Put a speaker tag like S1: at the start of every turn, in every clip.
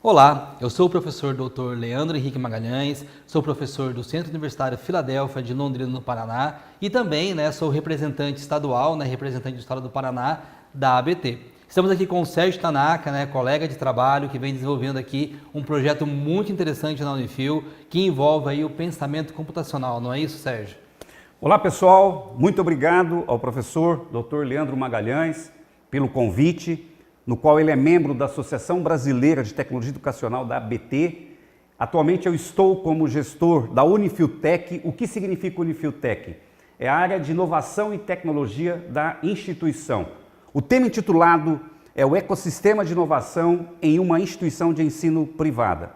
S1: Olá, eu sou o professor Dr. Leandro Henrique Magalhães, sou professor do Centro Universitário Filadélfia de Londrina, no Paraná, e também sou representante estadual, representante do Estado do Paraná, da ABT. Estamos aqui com o Sérgio Tanaka, colega de trabalho, que vem desenvolvendo aqui um projeto muito interessante na Unifil, que envolve aí o pensamento computacional, não é isso, Sérgio?
S2: Olá pessoal, muito obrigado ao professor Dr. Leandro Magalhães pelo convite, no qual ele é membro da Associação Brasileira de Tecnologia Educacional, da ABT. Atualmente eu estou como gestor da Unifiltech. O que significa Unifiltech? É a área de inovação e tecnologia da instituição. O tema intitulado é o ecossistema de inovação em uma instituição de ensino privada.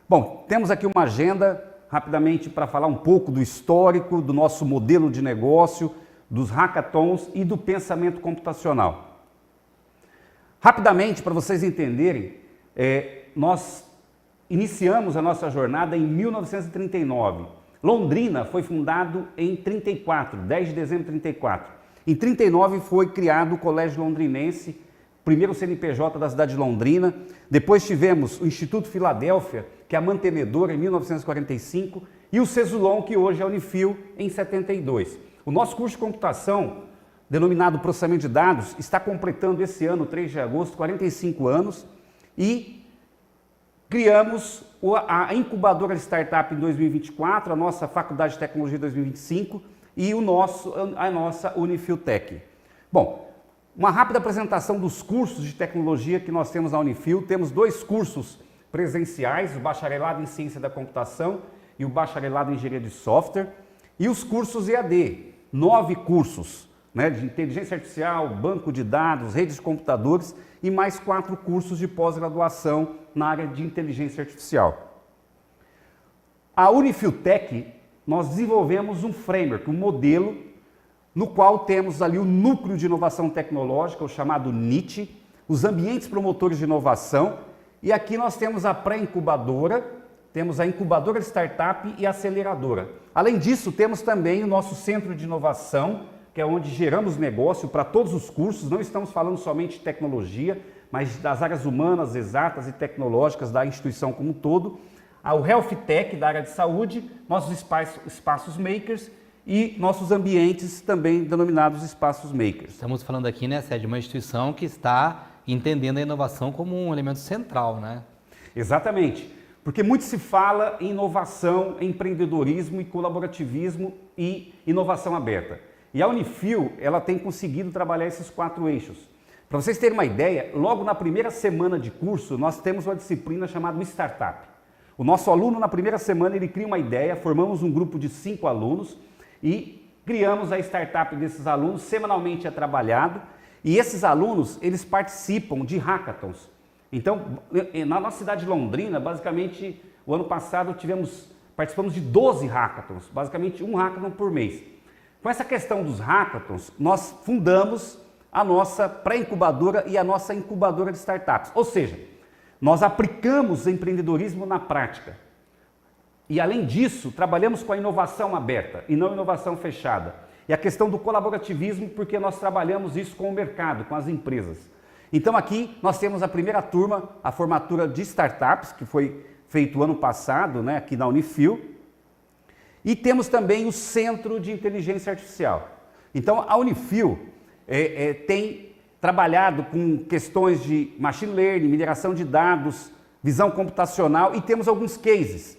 S2: Bom, temos aqui uma agenda rapidamente para falar um pouco do histórico, do nosso modelo de negócio, dos hackathons e do pensamento computacional. Rapidamente, para vocês entenderem, nós iniciamos a nossa jornada em 1939. Londrina foi fundado em 34, 10 de dezembro de 34. Em 39 foi criado o Colégio Londrinense, primeiro CNPJ da cidade de Londrina. Depois tivemos o Instituto Filadélfia, que é a mantenedora, em 1945, e o CESULON, que hoje é a Unifil, em 72. O nosso curso de computação, denominado Processamento de Dados, está completando esse ano, 3 de agosto, 45 anos, e criamos a incubadora de startup em 2024, a nossa Faculdade de Tecnologia em 2025 e a nossa Unifiltech. Bom, uma rápida apresentação dos cursos de tecnologia que nós temos na Unifil. Temos 2 cursos presenciais, o Bacharelado em Ciência da Computação e o Bacharelado em Engenharia de Software, e os cursos EAD, 9 cursos, de inteligência artificial, banco de dados, redes de computadores e mais 4 cursos de pós-graduação na área de inteligência artificial. A Unifiltech, nós desenvolvemos um framework, um modelo, no qual temos ali o núcleo de inovação tecnológica, o chamado NIT, os ambientes promotores de inovação, e aqui nós temos a pré-incubadora, temos a incubadora de startup e a aceleradora. Além disso, temos também o nosso centro de inovação, que é onde geramos negócio para todos os cursos. Não estamos falando somente de tecnologia, mas das áreas humanas, exatas e tecnológicas da instituição como um todo. O Health Tech, da área de saúde, nossos espaços makers e nossos ambientes também denominados espaços makers.
S1: Estamos falando aqui, de uma instituição que está entendendo a inovação como um elemento central,
S2: Exatamente, porque muito se fala em inovação, empreendedorismo e colaborativismo e inovação aberta. E a Unifil, ela tem conseguido trabalhar esses 4 eixos. Para vocês terem uma ideia, logo na primeira semana de curso, nós temos uma disciplina chamada Startup. O nosso aluno, na primeira semana, ele cria uma ideia, formamos um grupo de 5 alunos e criamos a startup desses alunos, semanalmente é trabalhado, e esses alunos, eles participam de hackathons. Então, na nossa cidade de Londrina, basicamente, o ano passado participamos de 12 hackathons, basicamente um hackathon por mês. Com essa questão dos hackathons, nós fundamos a nossa pré-incubadora e a nossa incubadora de startups. Ou seja, nós aplicamos empreendedorismo na prática. E além disso, trabalhamos com a inovação aberta e não inovação fechada. E a questão do colaborativismo, porque nós trabalhamos isso com o mercado, com as empresas. Então aqui nós temos a primeira turma, a formatura de startups, que foi feito ano passado, aqui na Unifil. E temos também o Centro de Inteligência Artificial. Então, a Unifil tem trabalhado com questões de machine learning, mineração de dados, visão computacional, e temos alguns cases.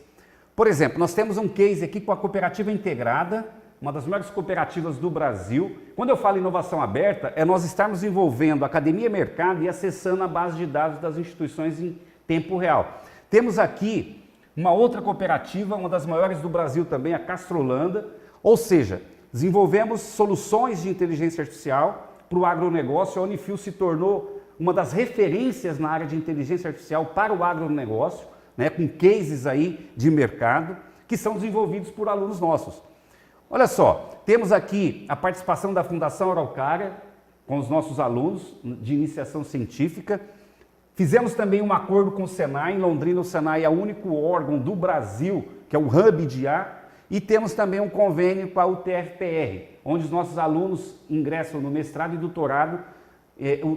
S2: Por exemplo, nós temos um case aqui com a Cooperativa Integrada, uma das maiores cooperativas do Brasil. Quando eu falo inovação aberta, é nós estarmos envolvendo academia e mercado e acessando a base de dados das instituições em tempo real. Temos aqui uma outra cooperativa, uma das maiores do Brasil também, a Castrolanda, ou seja, desenvolvemos soluções de inteligência artificial para o agronegócio. A Unifil se tornou uma das referências na área de inteligência artificial para o agronegócio, com cases aí de mercado, que são desenvolvidos por alunos nossos. Olha só, temos aqui a participação da Fundação Araucária com os nossos alunos de iniciação científica. Fizemos também um acordo com o Senai. Em Londrina, o Senai é o único órgão do Brasil, que é o hub de IA, e temos também um convênio com a UTFPR, onde os nossos alunos ingressam no mestrado e doutorado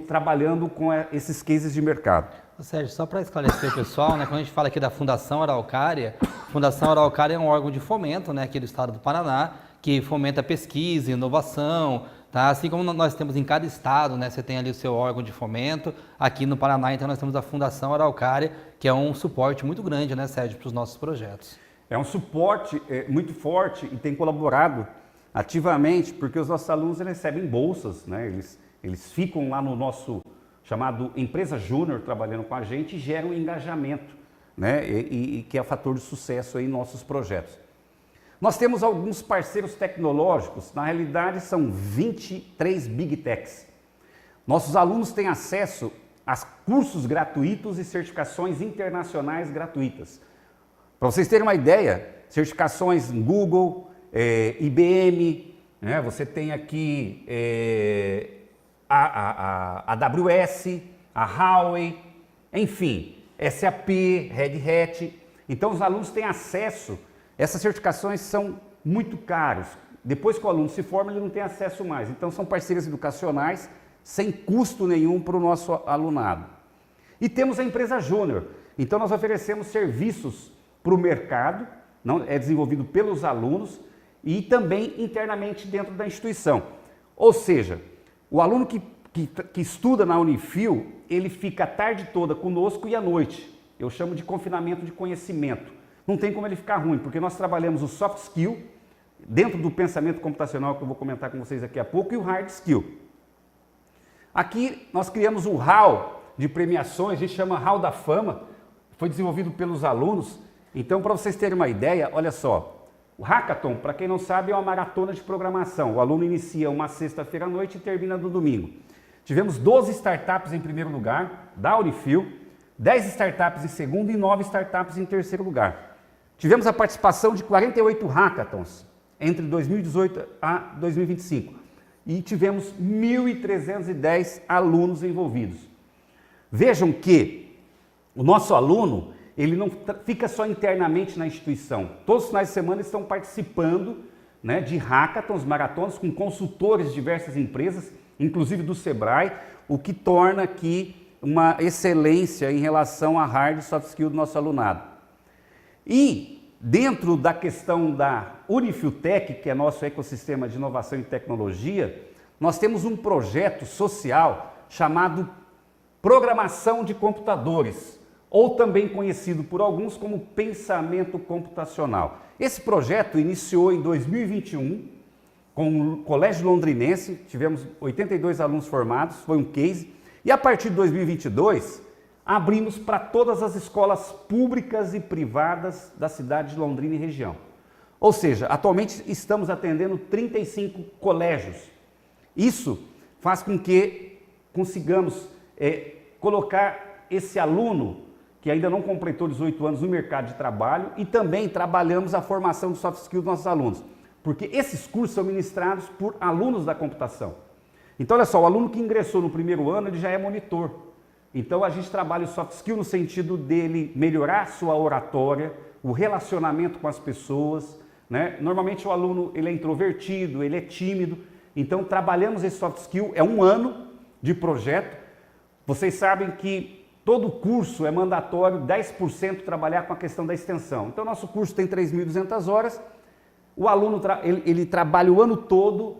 S2: trabalhando com esses cases de mercado.
S1: Sérgio, só para esclarecer o pessoal, né, quando a gente fala aqui da Fundação Araucária, a Fundação Araucária é um órgão de fomento, né, aqui do estado do Paraná, que fomenta pesquisa, inovação, tá? Assim como nós temos em cada estado, né, você tem ali o seu órgão de fomento, aqui no Paraná, então nós temos a Fundação Araucária, que é um suporte muito grande, né, Sérgio, para os nossos projetos.
S2: É um suporte muito forte e tem colaborado ativamente, porque os nossos alunos eles recebem bolsas, né? Eles ficam lá no nosso chamado Empresa Júnior trabalhando com a gente e geram engajamento, né? E que é fator de sucesso aí em nossos projetos. Nós temos alguns parceiros tecnológicos, na realidade são 23 Big Techs. Nossos alunos têm acesso a cursos gratuitos e certificações internacionais gratuitas. Para vocês terem uma ideia, certificações em Google, IBM, né? Você tem aqui a AWS, a Huawei, enfim, SAP, Red Hat. Então os alunos têm acesso, essas certificações são muito caras. Depois que o aluno se forma, ele não tem acesso mais. Então são parcerias educacionais sem custo nenhum para o nosso alunado. E temos a Empresa Júnior. Então nós oferecemos serviços para o mercado, não, é desenvolvido pelos alunos e também internamente dentro da instituição. Ou seja, o aluno que estuda na Unifil, ele fica a tarde toda conosco e à noite. Eu chamo de confinamento de conhecimento. Não tem como ele ficar ruim, porque nós trabalhamos o soft skill, dentro do pensamento computacional que eu vou comentar com vocês daqui a pouco, e o hard skill. Aqui nós criamos um hall de premiações, a gente chama Hall da Fama, foi desenvolvido pelos alunos. Então, para vocês terem uma ideia, olha só, o Hackathon, para quem não sabe, é uma maratona de programação. O aluno inicia uma sexta-feira à noite e termina no domingo. Tivemos 12 startups em primeiro lugar, da Unifil, 10 startups em segundo e 9 startups em terceiro lugar. Tivemos a participação de 48 hackathons entre 2018 a 2025 e tivemos 1.310 alunos envolvidos. Vejam que o nosso aluno, ele não fica só internamente na instituição. Todos os finais de semana estão participando, né, de hackathons, maratonas, com consultores de diversas empresas, inclusive do Sebrae, o que torna aqui uma excelência em relação a hard e soft skill do nosso alunado. E dentro da questão da Unifiltech, que é nosso ecossistema de inovação e tecnologia, nós temos um projeto social chamado Programação de Computadores, ou também conhecido por alguns como pensamento computacional. Esse projeto iniciou em 2021 com o Colégio Londrinense, tivemos 82 alunos formados, foi um case, e a partir de 2022 abrimos para todas as escolas públicas e privadas da cidade de Londrina e região. Ou seja, atualmente estamos atendendo 35 colégios. Isso faz com que consigamos colocar esse aluno que ainda não completou 18 anos no mercado de trabalho e também trabalhamos a formação de soft skills dos nossos alunos, porque esses cursos são ministrados por alunos da computação. Então, olha só, o aluno que ingressou no primeiro ano, ele já é monitor. Então, a gente trabalha o soft skill no sentido dele melhorar a sua oratória, o relacionamento com as pessoas, né? Normalmente o aluno ele é introvertido, ele é tímido, então trabalhamos esse soft skill, é um ano de projeto. Vocês sabem que todo curso é mandatório 10% trabalhar com a questão da extensão. Então, nosso curso tem 3.200 horas, o aluno ele trabalha o ano todo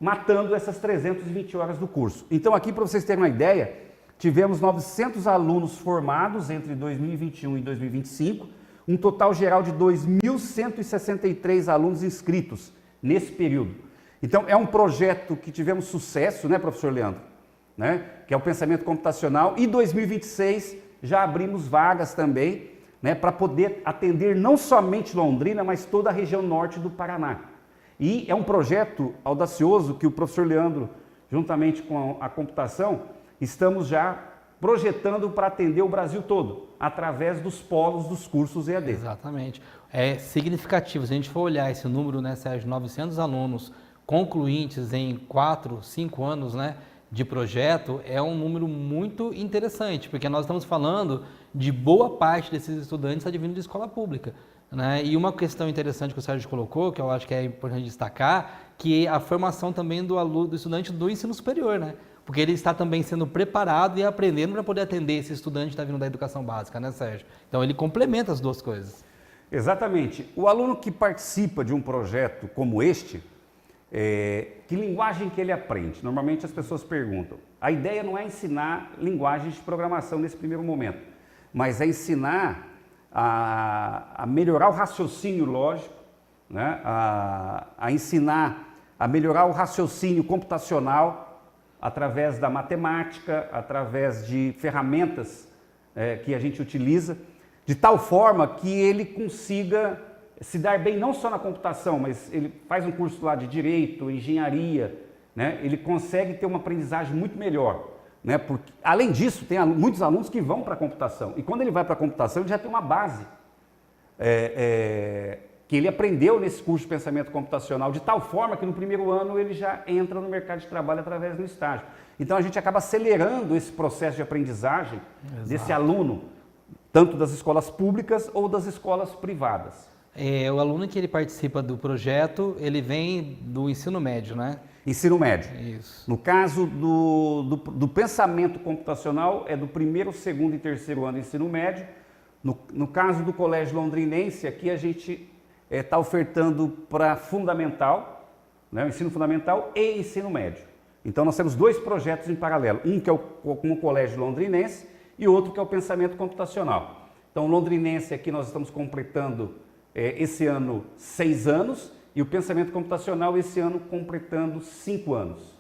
S2: matando essas 320 horas do curso. Então, aqui para vocês terem uma ideia, tivemos 900 alunos formados entre 2021 e 2025, um total geral de 2.163 alunos inscritos nesse período. Então, é um projeto que tivemos sucesso, né, professor Leandro? Né? Que é o pensamento computacional, e 2026 já abrimos vagas também, né, para poder atender não somente Londrina, mas toda a região norte do Paraná. E é um projeto audacioso que o professor Leandro, juntamente com a computação, estamos já projetando para atender o Brasil todo, através dos polos dos cursos EAD.
S1: Exatamente. É significativo, se a gente for olhar esse número, né, Sérgio, 900 alunos concluintes em 4, 5 anos, né, de projeto, é um número muito interessante, porque nós estamos falando de boa parte desses estudantes advindo de escola pública, né? E uma questão interessante que o Sérgio colocou, que eu acho que é importante destacar, que é a formação também do aluno, do estudante do ensino superior, né? porque ele está também sendo preparado e aprendendo para poder atender esse estudante que está vindo da educação básica, né, Sérgio? Então ele complementa as duas coisas.
S2: Exatamente. O aluno que participa de um projeto como este, que linguagem que ele aprende? Normalmente as pessoas perguntam. A ideia não é ensinar linguagens de programação nesse primeiro momento, mas é ensinar a melhorar o raciocínio lógico, né? a ensinar a melhorar o raciocínio computacional através da matemática, através de ferramentas que a gente utiliza, de tal forma que ele consiga se dar bem não só na computação, mas ele faz um curso lá de direito, engenharia, né? Ele consegue ter uma aprendizagem muito melhor, né? Porque, além disso, tem muitos alunos que vão para a computação, e quando ele vai para a computação, ele já tem uma base que ele aprendeu nesse curso de pensamento computacional, de tal forma que no primeiro ano ele já entra no mercado de trabalho através do estágio. Então a gente acaba acelerando esse processo de aprendizagem desse aluno, tanto das escolas públicas ou das escolas privadas.
S1: O aluno que ele participa do projeto, ele vem do ensino médio, né?
S2: Ensino médio.
S1: Isso.
S2: No caso do pensamento computacional, é do primeiro, segundo e terceiro ano do ensino médio. No caso do Colégio Londrinense, aqui a gente está ofertando para fundamental, né, ensino fundamental e ensino médio. Então nós temos dois projetos em paralelo, um que é com o Colégio Londrinense e outro que é o pensamento computacional. Então o Londrinense aqui nós estamos completando esse ano 6 anos e o pensamento computacional esse ano completando 5 anos.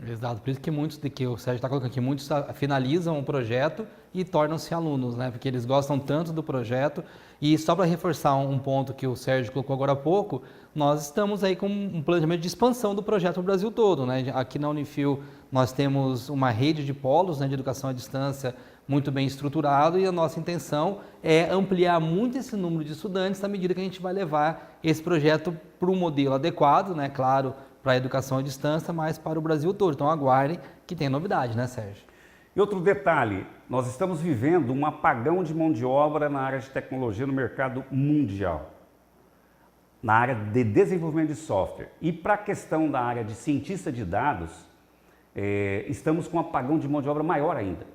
S1: Exato, por isso que muitos, que o Sérgio está colocando aqui, muitos finalizam o projeto e tornam-se alunos, né? Porque eles gostam tanto do projeto. E só para reforçar um ponto que o Sérgio colocou agora há pouco, nós estamos aí com um planejamento de expansão do projeto no Brasil todo, né? Aqui na Unifil nós temos uma rede de polos, né, de educação à distância muito bem estruturado e a nossa intenção é ampliar muito esse número de estudantes à medida que a gente vai levar esse projeto para um modelo adequado, né? Claro, para a educação à distância, mas para o Brasil todo. Então aguardem que tem novidade, né, Sérgio?
S2: E outro detalhe, nós estamos vivendo um apagão de mão de obra na área de tecnologia no mercado mundial, na área de desenvolvimento de software. E para a questão da área de cientista de dados, estamos com um apagão de mão de obra maior ainda.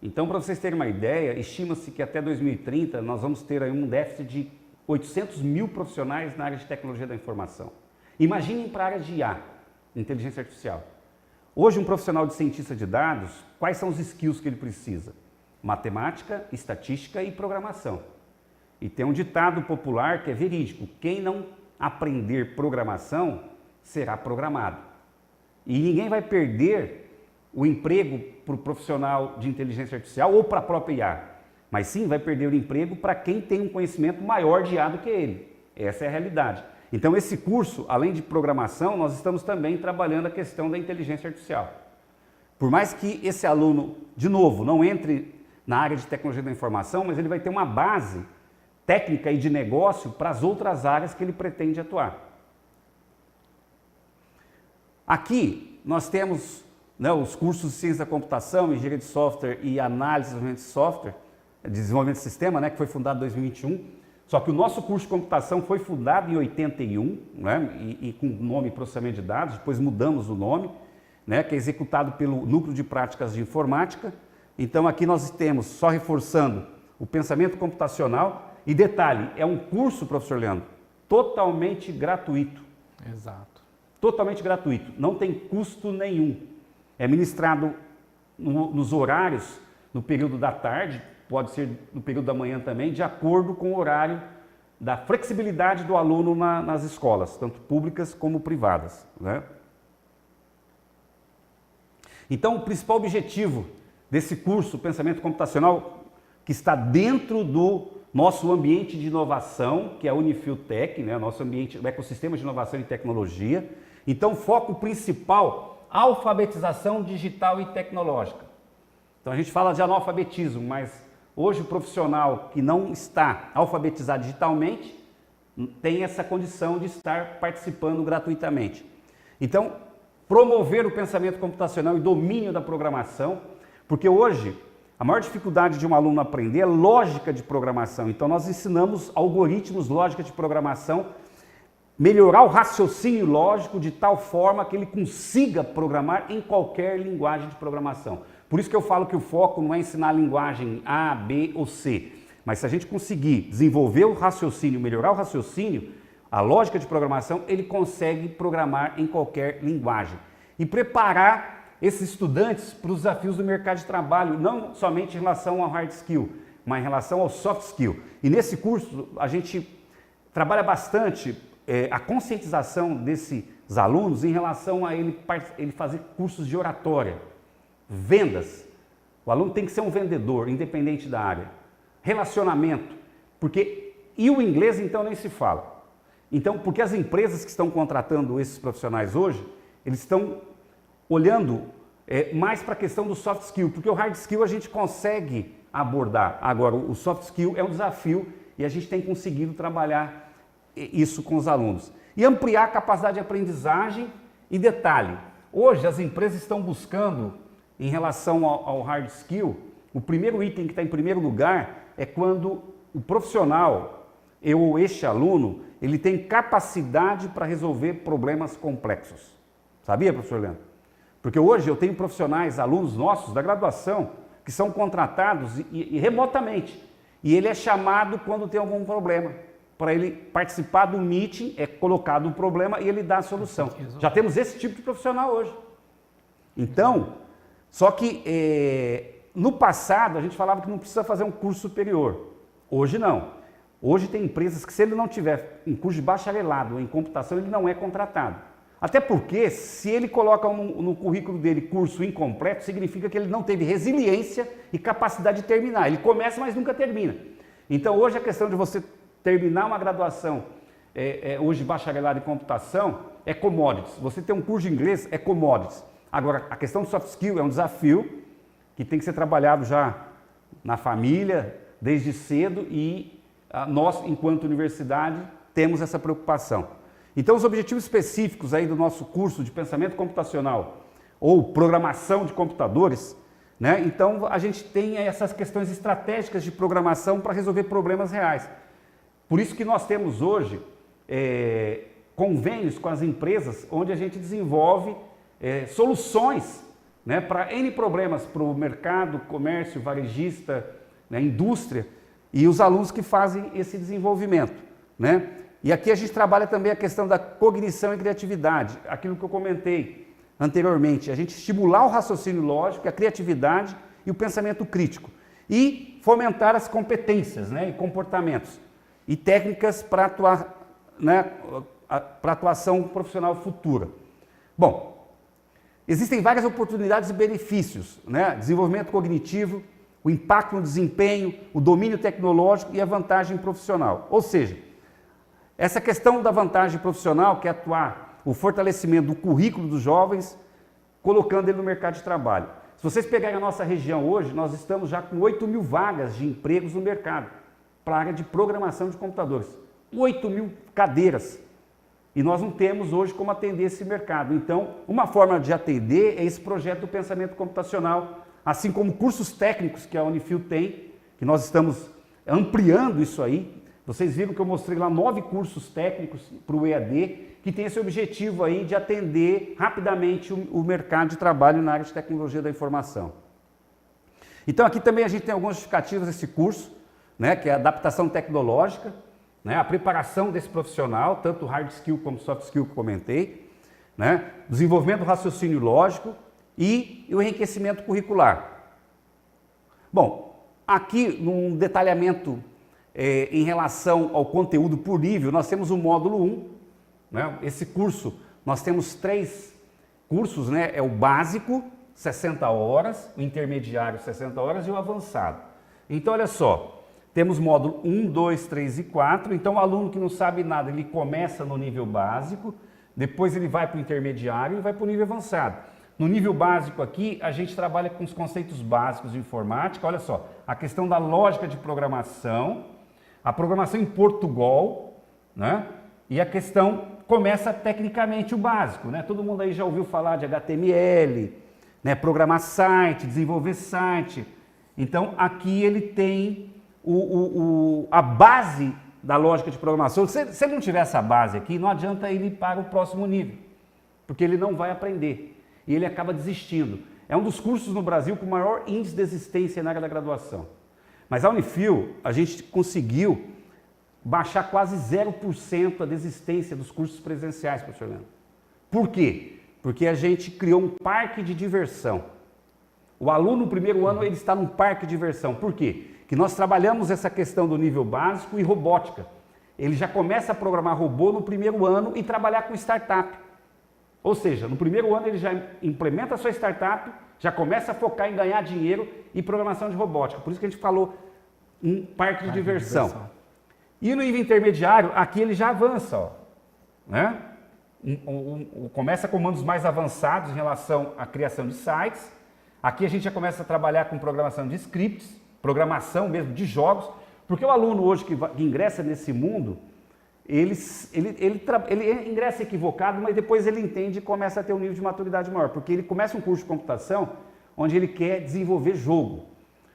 S2: Então, para vocês terem uma ideia, estima-se que até 2030 nós vamos ter aí um déficit de 800 mil profissionais na área de tecnologia da informação. Imaginem para a área de IA, inteligência artificial. Hoje, um profissional de cientista de dados, quais são os skills que ele precisa? Matemática, estatística e programação. E tem um ditado popular que é verídico: quem não aprender programação será programado. E ninguém vai perder o emprego para o profissional de inteligência artificial ou para a própria IA, mas sim vai perder o emprego para quem tem um conhecimento maior de IA do que ele. Essa é a realidade. Então esse curso, além de programação, nós estamos também trabalhando a questão da inteligência artificial. Por mais que esse aluno, de novo, não entre na área de tecnologia da informação, mas ele vai ter uma base técnica e de negócio para as outras áreas que ele pretende atuar. Aqui nós temos, né, os cursos de ciência da computação, engenharia de software e análise de desenvolvimento de sistema, né, que foi fundado em 2021. Só que o nosso curso de computação foi fundado em 81, né, e com o nome processamento de dados, depois mudamos o nome, né, que é executado pelo Núcleo de Práticas de Informática. Então aqui nós temos, só reforçando, o pensamento computacional. E detalhe, é um curso, professor Leandro, totalmente gratuito.
S1: Exato.
S2: Totalmente gratuito, não tem custo nenhum. É ministrado nos horários, no período da tarde, pode ser no período da manhã também, de acordo com o horário da flexibilidade do aluno nas escolas, tanto públicas como privadas, né? Então, o principal objetivo desse curso, Pensamento Computacional, que está dentro do nosso ambiente de inovação, que é a Unifil Tech, né? Nosso ambiente, o ecossistema de inovação e tecnologia. Então, foco principal, alfabetização digital e tecnológica. Então, a gente fala de analfabetismo, mas hoje o profissional que não está alfabetizado digitalmente tem essa condição de estar participando gratuitamente. Então, promover o pensamento computacional e domínio da programação, porque hoje a maior dificuldade de um aluno aprender é lógica de programação. Então nós ensinamos algoritmos, lógica de programação melhorar o raciocínio lógico de tal forma que ele consiga programar em qualquer linguagem de programação. Por isso que eu falo que o foco não é ensinar a linguagem A, B ou C, mas se a gente conseguir desenvolver o raciocínio, melhorar o raciocínio, a lógica de programação, ele consegue programar em qualquer linguagem. E preparar esses estudantes para os desafios do mercado de trabalho, não somente em relação ao hard skill, mas em relação ao soft skill. E nesse curso a gente trabalha bastante a conscientização desses alunos em relação a ele fazer cursos de oratória, vendas. O aluno tem que ser um vendedor, independente da área. Relacionamento, e o inglês então nem se fala. Então, porque as empresas que estão contratando esses profissionais hoje, eles estão olhando mais para a questão do soft skill, porque o hard skill a gente consegue abordar. Agora, o soft skill é um desafio e a gente tem conseguido trabalhar isso com os alunos. E ampliar a capacidade de aprendizagem e detalhe. Hoje as empresas estão buscando, em relação ao hard skill, o primeiro item que está em primeiro lugar é quando o profissional, ou este aluno, ele tem capacidade para resolver problemas complexos. Sabia, professor Leandro? Porque hoje eu tenho profissionais, alunos nossos da graduação, que são contratados e remotamente. E ele é chamado quando tem algum problema. Para ele participar do meeting, é colocado um problema e ele dá a solução. Já temos esse tipo de profissional hoje. Então, só que no passado a gente falava que não precisa fazer um curso superior. Hoje não. Hoje tem empresas que se ele não tiver um curso de bacharelado em computação, ele não é contratado. Até porque se ele coloca no currículo dele curso incompleto, significa que ele não teve resiliência e capacidade de terminar. Ele começa, mas nunca termina. Então hoje a questão de você terminar uma graduação, hoje bacharelado em computação, é commodities. Você ter um curso de inglês é commodities. Agora, a questão do soft skill é um desafio que tem que ser trabalhado já na família, desde cedo, e nós, enquanto universidade, temos essa preocupação. Então, os objetivos específicos aí do nosso curso de pensamento computacional ou programação de computadores, né? Então, a gente tem essas questões estratégicas de programação para resolver problemas reais. Por isso que nós temos hoje convênios com as empresas onde a gente desenvolve soluções, né, para N problemas, para o mercado, comércio, varejista, né, indústria, e os alunos que fazem esse desenvolvimento, né? E aqui a gente trabalha também a questão da cognição e criatividade, aquilo que eu comentei anteriormente, a gente estimular o raciocínio lógico, a criatividade e o pensamento crítico, e fomentar as competências, né, e comportamentos, e técnicas para atuar, né, para atuação profissional futura. Bom, existem várias oportunidades e benefícios, né? Desenvolvimento cognitivo, o impacto no desempenho, o domínio tecnológico e a vantagem profissional. Ou seja, essa questão da vantagem profissional, que é atuar o fortalecimento do currículo dos jovens, colocando ele no mercado de trabalho. Se vocês pegarem a nossa região hoje, nós estamos já com 8.000 vagas de empregos no mercado, para a área de programação de computadores. 8.000 cadeiras. E nós não temos hoje como atender esse mercado. Então, uma forma de atender é esse projeto do pensamento computacional, assim como cursos técnicos que a Unifil tem, que nós estamos ampliando isso aí. Vocês viram que eu mostrei lá 9 cursos técnicos para o EAD, que tem esse objetivo aí de atender rapidamente o mercado de trabalho na área de tecnologia da informação. Então aqui também a gente tem algumas justificativas desse curso, né, que é a adaptação tecnológica, né, a preparação desse profissional, tanto hard skill como soft skill que eu comentei, né, desenvolvimento do raciocínio lógico e o enriquecimento curricular. Bom, aqui num detalhamento em relação ao conteúdo por nível, nós temos o módulo 1, né, esse curso, nós temos 3 cursos, né, é o básico, 60 horas, o intermediário, 60 horas e o avançado. Então, olha só, temos módulo 1, 2, 3 e 4, então o aluno que não sabe nada, ele começa no nível básico, depois ele vai para o intermediário e vai para o nível avançado. No nível básico aqui, a gente trabalha com os conceitos básicos de informática, olha só, a questão da lógica de programação, a programação em Portugal, né? E a questão começa tecnicamente o básico, né? Todo mundo aí já ouviu falar de HTML, né? Programar site, desenvolver site. Então aqui ele tem a base da lógica de programação. Se ele não tiver essa base aqui, não adianta ele ir para o próximo nível, porque ele não vai aprender e ele acaba desistindo. É um dos cursos no Brasil com maior índice de desistência na área da graduação. Mas a Unifil, a gente conseguiu baixar quase 0% a desistência dos cursos presenciais, professor Leandro. Por quê? Porque a gente criou um parque de diversão. O aluno no primeiro ano ele está num parque de diversão. Por quê? Que nós trabalhamos essa questão do nível básico e robótica. Ele já começa a programar robô no primeiro ano e trabalhar com startup. Ou seja, no primeiro ano ele já implementa a sua startup, já começa a focar em ganhar dinheiro e programação de robótica. Por isso que a gente falou um parque de diversão. E no nível intermediário, aqui ele já avança, ó, né? Começa com comandos mais avançados em relação à criação de sites. Aqui a gente já começa a trabalhar com programação de scripts, programação mesmo de jogos, porque o aluno hoje que ingressa nesse mundo, ele ingressa equivocado, mas depois ele entende e começa a ter um nível de maturidade maior, porque ele começa um curso de computação onde ele quer desenvolver jogo,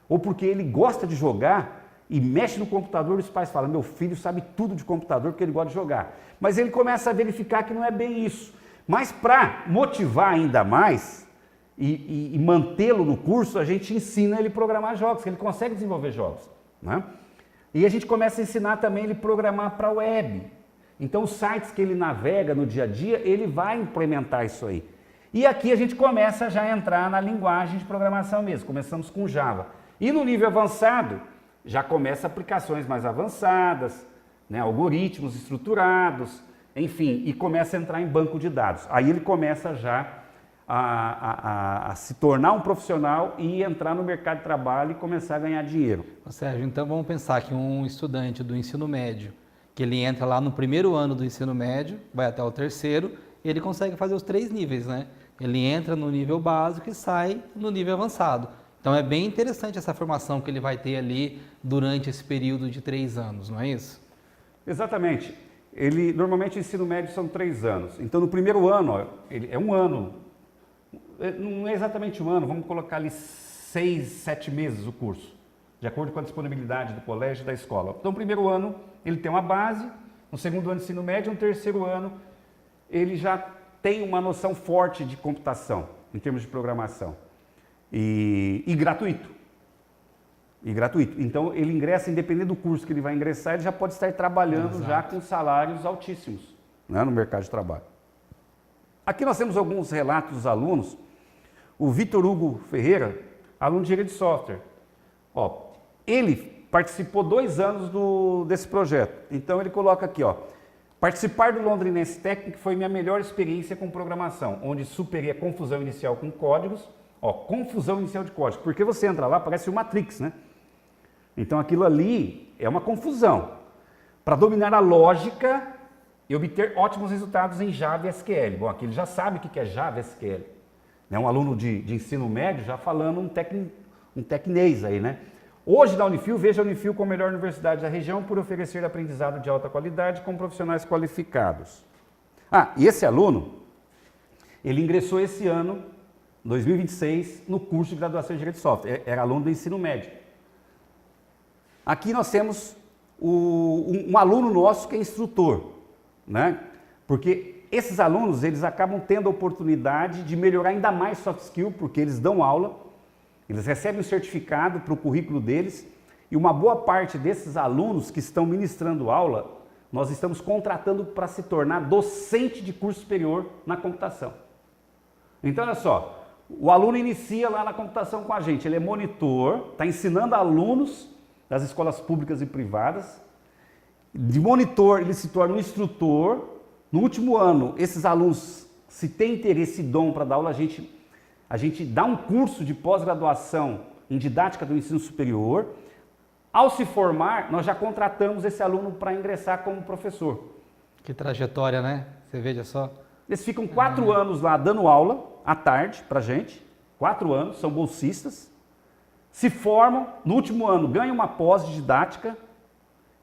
S2: ou porque ele gosta de jogar e mexe no computador e os pais falam, meu filho sabe tudo de computador porque ele gosta de jogar. Mas ele começa a verificar que não é bem isso. Mas para motivar ainda mais e mantê-lo no curso, a gente ensina ele a programar jogos, que ele consegue desenvolver jogos, né? E a gente começa a ensinar também ele a programar para a web. Então os sites que ele navega no dia a dia, ele vai implementar isso aí. E aqui a gente começa já a entrar na linguagem de programação mesmo, começamos com Java. E no nível avançado, já começa aplicações mais avançadas, né, algoritmos estruturados, enfim, e começa a entrar em banco de dados. Aí ele começa já a se tornar um profissional e entrar no mercado de trabalho e começar a ganhar dinheiro.
S1: Sérgio, então vamos pensar que um estudante do ensino médio, que ele entra lá no primeiro ano do ensino médio, vai até o terceiro, ele consegue fazer os 3 níveis, né? Ele entra no nível básico e sai no nível avançado. Então é bem interessante essa formação que ele vai ter ali durante esse período de 3 anos, não é isso?
S2: Exatamente. Normalmente o ensino médio são 3 anos. Então no primeiro ano, ó, ele é um ano, não é exatamente um ano, vamos colocar ali 6, 7 meses o curso, de acordo com a disponibilidade do colégio e da escola. Então no primeiro ano ele tem uma base, no segundo ano de ensino médio, no terceiro ano ele já tem uma noção forte de computação, em termos de programação. E gratuito. E gratuito. Então ele ingressa, independente do curso que ele vai ingressar, ele já pode estar trabalhando já com salários altíssimos, né, no mercado de trabalho. Aqui nós temos alguns relatos dos alunos. O Vitor Hugo Ferreira, aluno de engenharia de software. Ó, ele participou 2 anos desse projeto. Então ele coloca aqui, ó, participar do Londrinense Técnico foi minha melhor experiência com programação, onde superei a confusão inicial com códigos. Ó, confusão inicial de código, porque você entra lá, parece o Matrix, né? Então aquilo ali é uma confusão. Para dominar a lógica e obter ótimos resultados em Java e SQL. Bom, aqui ele já sabe o que é Java e SQL. Né? Um aluno de ensino médio já falando um tecnês aí, né? Hoje, na Unifil, veja a Unifil como a melhor universidade da região por oferecer aprendizado de alta qualidade com profissionais qualificados. Ah, e esse aluno, ele ingressou esse ano, 2026, no curso de graduação em engenharia de software. Era aluno do ensino médio. Aqui nós temos um aluno nosso que é instrutor, né? Porque esses alunos, eles acabam tendo a oportunidade de melhorar ainda mais soft skill, porque eles dão aula, eles recebem um certificado para o currículo deles, e uma boa parte desses alunos que estão ministrando aula, nós estamos contratando para se tornar docente de curso superior na computação. Então, olha só, o aluno inicia lá na computação com a gente, ele é monitor, está ensinando alunos das escolas públicas e privadas, de monitor ele se torna um instrutor. No último ano, esses alunos, se tem interesse e dom para dar aula, a gente dá um curso de pós-graduação em didática do ensino superior. Ao se formar, nós já contratamos esse aluno para ingressar como professor.
S1: Que trajetória, né? Você veja só.
S2: Eles ficam 4 anos lá dando aula, à tarde, para a gente. 4 anos, são bolsistas. Se formam, no último ano ganham uma pós de didática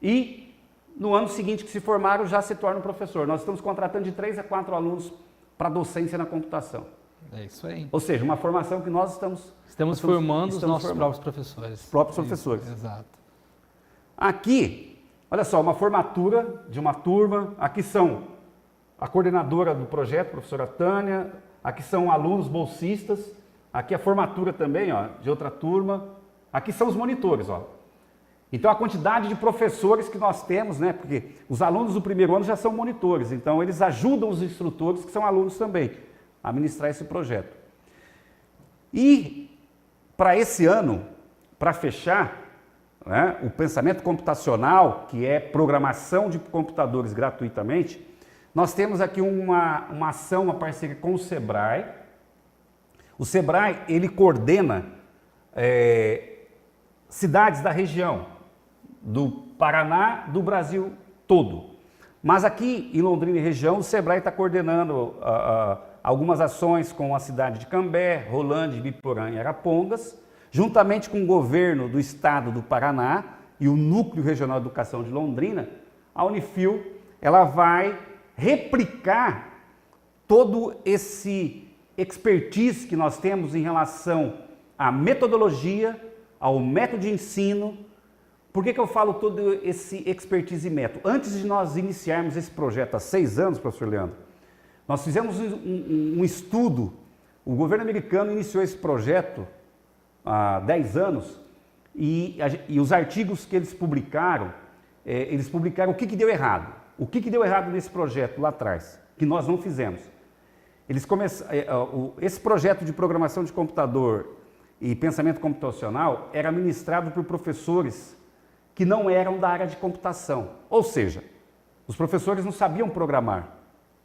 S2: e no ano seguinte que se formaram já se tornam professor. Nós estamos contratando de 3 a 4 alunos para docência na computação.
S1: É isso aí.
S2: Ou seja, uma formação que nós estamos
S1: formando os nossos próprios professores.
S2: Próprios professores.
S1: Exato.
S2: Aqui Olha só, uma formatura de uma turma, aqui são a coordenadora do projeto, a professora Tânia, aqui são alunos bolsistas, aqui a formatura também, ó, de outra turma, aqui são os monitores, ó. Então a quantidade de professores que nós temos, né, porque os alunos do primeiro ano já são monitores, então eles ajudam os instrutores, que são alunos também, a administrar esse projeto. E para esse ano, para fechar, né, o pensamento computacional, que é programação de computadores gratuitamente, nós temos aqui uma ação, uma parceria com o Sebrae. O Sebrae, ele coordena cidades da região, do Paraná, do Brasil todo. Mas aqui em Londrina e região, o Sebrae está coordenando algumas ações com a cidade de Cambé, Rolândia, Ibiporã e Arapongas, juntamente com o governo do estado do Paraná e o Núcleo Regional de Educação de Londrina. A Unifil, ela vai replicar todo esse expertise que nós temos em relação à metodologia, ao método de ensino. Por que eu falo todo esse expertise e método? Antes de nós iniciarmos esse projeto há 6 anos, professor Leandro, nós fizemos um estudo, o governo americano iniciou esse projeto há 10 anos e os artigos que eles publicaram o que deu errado. O que deu errado nesse projeto lá atrás, que nós não fizemos? Esse projeto de programação de computador e pensamento computacional era ministrado por professores que não eram da área de computação. Ou seja, os professores não sabiam programar.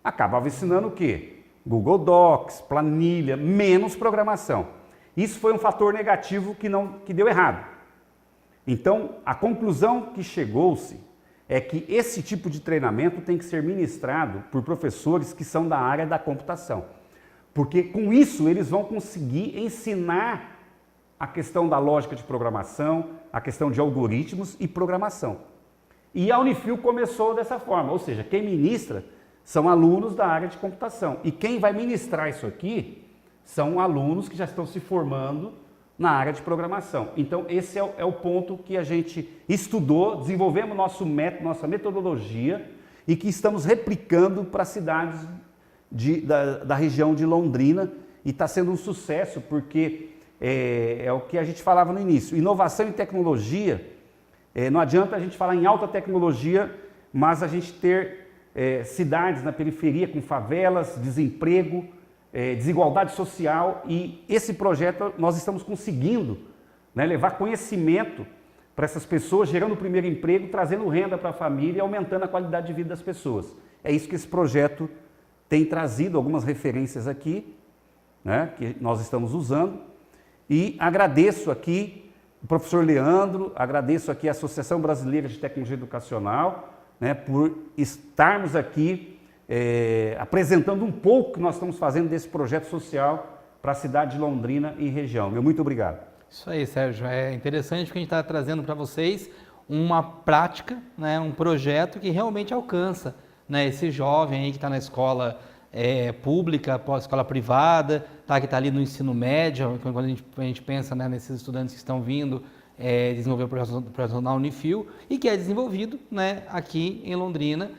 S2: Acabava ensinando o quê? Google Docs, planilha, menos programação. Isso foi um fator negativo que deu errado. Então, a conclusão que chegou-se é que esse tipo de treinamento tem que ser ministrado por professores que são da área da computação. Porque com isso eles vão conseguir ensinar a questão da lógica de programação, a questão de algoritmos e programação. E a Unifil começou dessa forma, ou seja, quem ministra são alunos da área de computação. E quem vai ministrar isso aqui são alunos que já estão se formando na área de programação. Então, esse é o ponto que a gente estudou, desenvolvemos nosso método, nossa metodologia e que estamos replicando para cidades da região de Londrina e está sendo um sucesso porque é o que a gente falava no início. Inovação e tecnologia, não adianta a gente falar em alta tecnologia, mas a gente ter cidades na periferia com favelas, desemprego, desigualdade social, e esse projeto nós estamos conseguindo, né, levar conhecimento para essas pessoas, gerando o primeiro emprego, trazendo renda para a família e aumentando a qualidade de vida das pessoas. É isso que esse projeto tem trazido, algumas referências aqui, né, que nós estamos usando, e agradeço aqui o professor Leandro, agradeço aqui a Associação Brasileira de Tecnologia Educacional, né, por estarmos aqui apresentando um pouco que nós estamos fazendo desse projeto social para a cidade de Londrina e região. Meu muito obrigado.
S1: Isso aí, Sérgio. É interessante porque a gente está trazendo para vocês uma prática, né, um projeto que realmente alcança, né, esse jovem aí que está na escola pública, escola privada, que está ali no ensino médio, quando a gente pensa, né, nesses estudantes que estão vindo desenvolver o projeto na Unifil e que é desenvolvido, né, aqui em Londrina,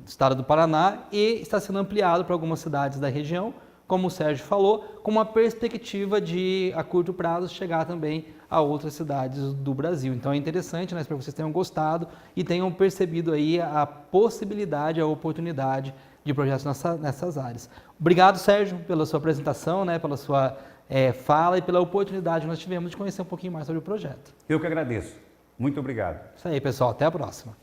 S1: estado do Paraná, e está sendo ampliado para algumas cidades da região, como o Sérgio falou, com uma perspectiva de, a curto prazo, chegar também a outras cidades do Brasil. Então é interessante, né, para vocês tenham gostado e tenham percebido aí a possibilidade, a oportunidade de projetos nessas áreas. Obrigado, Sérgio, pela sua apresentação, né, pela sua fala e pela oportunidade que nós tivemos de conhecer um pouquinho mais sobre o projeto.
S2: Eu que agradeço. Muito obrigado.
S1: Isso aí, pessoal. Até a próxima.